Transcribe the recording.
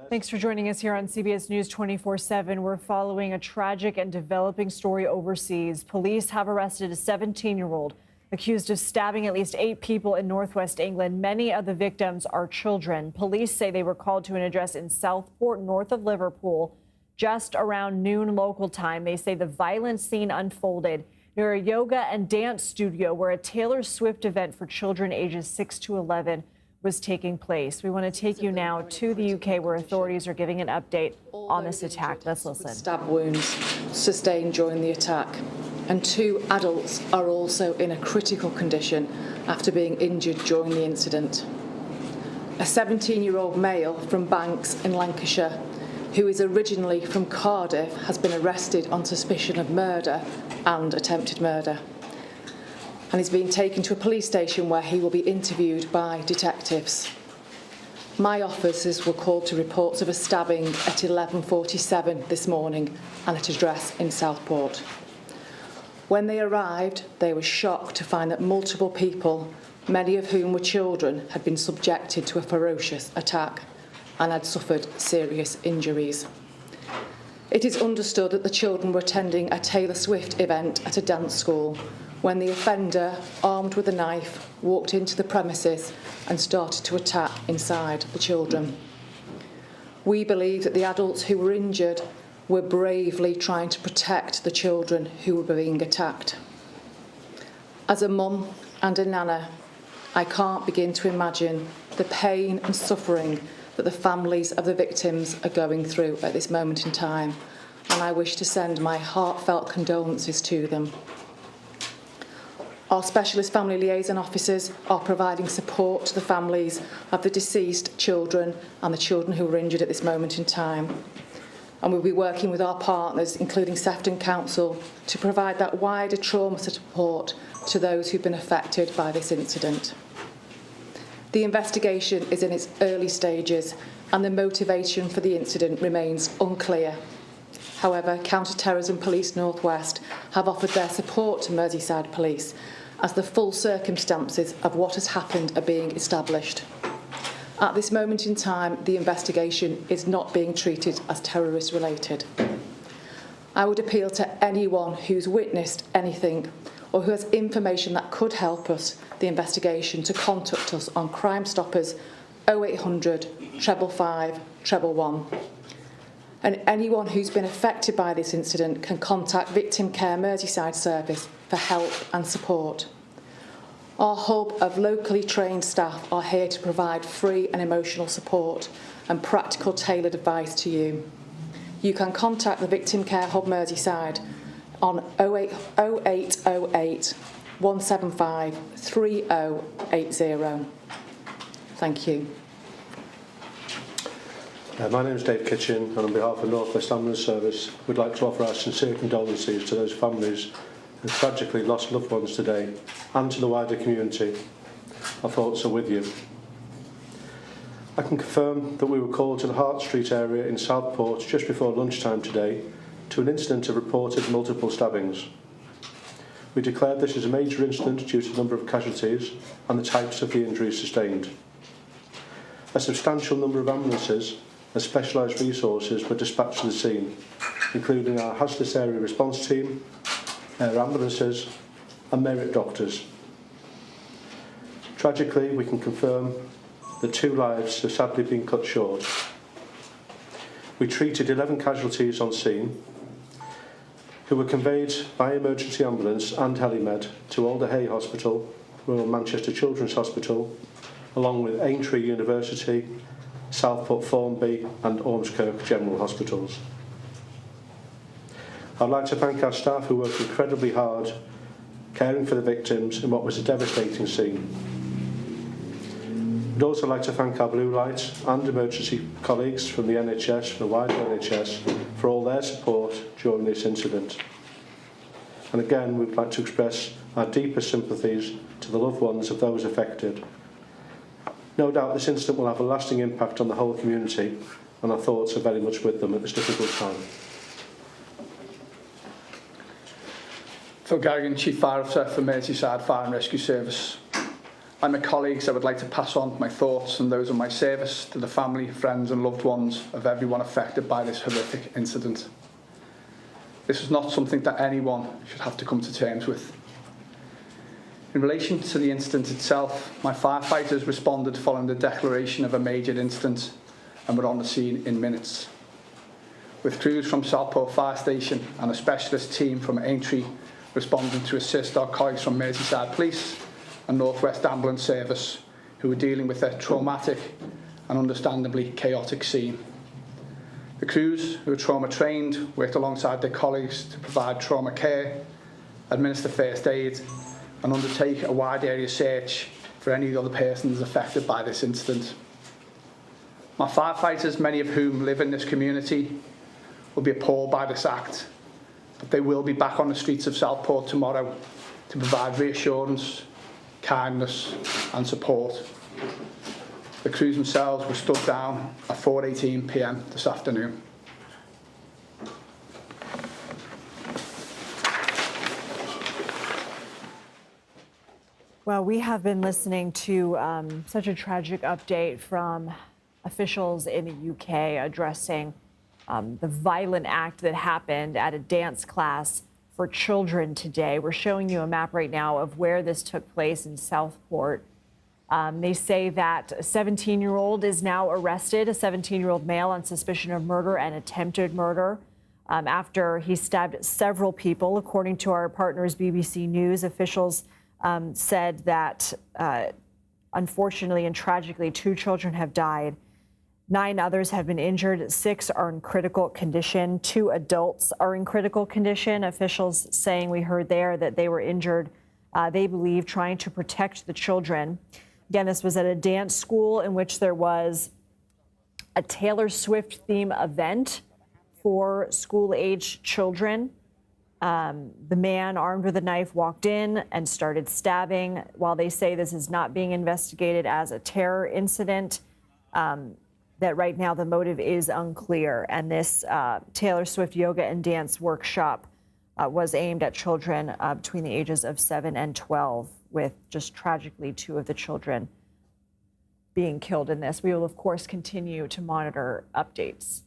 Thanks for joining us here on CBS News 24/7. We're following a tragic and developing story overseas. Police have arrested a 17-year-old accused of stabbing at least 8 people in northwest England. Many of the victims are children. Police say they were called to an address in Southport, north of Liverpool, just around noon local time. They say the violent scene unfolded near a yoga and dance studio where a Taylor Swift event for children ages 6 to 11 was taking place. We want to take you now to the UK, where authorities are giving an update on this attack. Let's listen. Stab wounds sustained during the attack, and 2 adults are also in a critical condition after being injured during the incident. A 17-year-old male from Banks in Lancashire, who is originally from Cardiff, has been arrested on suspicion of murder and attempted murder, and is being taken to a police station where he will be interviewed by detectives. My officers were called to reports of a stabbing at 11:47 this morning and at an address in Southport. When they arrived, they were shocked to find that multiple people, many of whom were children, had been subjected to a ferocious attack and had suffered serious injuries. It is understood that the children were attending a Taylor Swift event at a dance school when the offender, armed with a knife, walked into the premises and started to attack inside the children. We believe that the adults who were injured were bravely trying to protect the children who were being attacked. As a mum and a nana, I can't begin to imagine the pain and suffering that the families of the victims are going through at this moment in time, and I wish to send my heartfelt condolences to them. Our specialist family liaison officers are providing support to the families of the deceased children and the children who were injured at this moment in time. And we'll be working with our partners, including Sefton Council, to provide that wider trauma support to those who've been affected by this incident. The investigation is in its early stages and the motivation for the incident remains unclear. However, Counter-Terrorism Police North West have offered their support to Merseyside Police as the full circumstances of what has happened are being established. At this moment in time, the investigation is not being treated as terrorist-related. I would appeal to anyone who's witnessed anything or who has information that could help us, the investigation, to contact us on Crime Stoppers 0800 555 111. And anyone who's been affected by this incident can contact Victim Care Merseyside Service for help and support. Our hub of locally trained staff are here to provide free and emotional support and practical tailored advice to you. You can contact the Victim Care Hub Merseyside on 0808 175 3080. Thank you. My name is Dave Kitchen, and on behalf of North West Ambulance Service, we'd like to offer our sincere condolences to those families who tragically lost loved ones today, and to the wider community. Our thoughts are with you. I can confirm that we were called to the Hart Street area in Southport just before lunchtime today to an incident of reported multiple stabbings. We declared this as a major incident due to the number of casualties and the types of the injuries sustained. A substantial number of ambulances and specialised resources were dispatched to the scene, including our hazardous area response team, air ambulances and merit doctors. Tragically, we can confirm that 2 lives have sadly been cut short. We treated 11 casualties on scene, who were conveyed by emergency ambulance and helimed to Alder Hey Hospital, Royal Manchester Children's Hospital, along with Aintree University, Southport Formby and Ormskirk General Hospitals. I'd like to thank our staff who worked incredibly hard, caring for the victims in what was a devastating scene. I'd also like to thank our Blue Light and emergency colleagues from the NHS, the wider NHS, for all their support during this incident. And again, we'd like to express our deepest sympathies to the loved ones of those affected. No doubt this incident will have a lasting impact on the whole community, and our thoughts are very much with them at this difficult time. Phil Garrigan, Chief Fire Officer for Merseyside Fire and Rescue Service. Like my colleagues, I would like to pass on my thoughts and those of my service to the family, friends and loved ones of everyone affected by this horrific incident. This is not something that anyone should have to come to terms with. In relation to the incident itself, my firefighters responded following the declaration of a major incident and were on the scene in minutes. With crews from Southport Fire Station and a specialist team from Aintree responding to assist our colleagues from Merseyside Police and North West Ambulance Service, who were dealing with a traumatic and understandably chaotic scene. The crews, who are trauma trained, worked alongside their colleagues to provide trauma care, administer first aid and undertake a wide area search for any other persons affected by this incident. My firefighters, many of whom live in this community, will be appalled by this act, but they will be back on the streets of Southport tomorrow to provide reassurance, kindness and support. The crews themselves were stood down at 4:18 p.m. this afternoon. Well, we have been listening to such a tragic update from officials in the UK addressing the violent act that happened at a dance class for children today. We're showing you a map right now of where this took place in Southport. They say that a 17-year-old is now arrested, a 17-year-old male on suspicion of murder and attempted murder after he stabbed several people. According to our partners, BBC News, officials said that unfortunately and tragically, 2 children have died. 9 others have been injured. 6 are in critical condition. 2 adults are in critical condition. Officials saying, we heard there, that they were injured, they believe, trying to protect the children. Again, this was at a dance school in which there was a Taylor Swift theme event for school-aged children. The man armed with a knife walked in and started stabbing. While they say this is not being investigated as a terror incident, that right now the motive is unclear. And this Taylor Swift yoga and dance workshop was aimed at children between the ages of 7 and 12, with just tragically 2 of the children being killed in this. We will, of course, continue to monitor updates.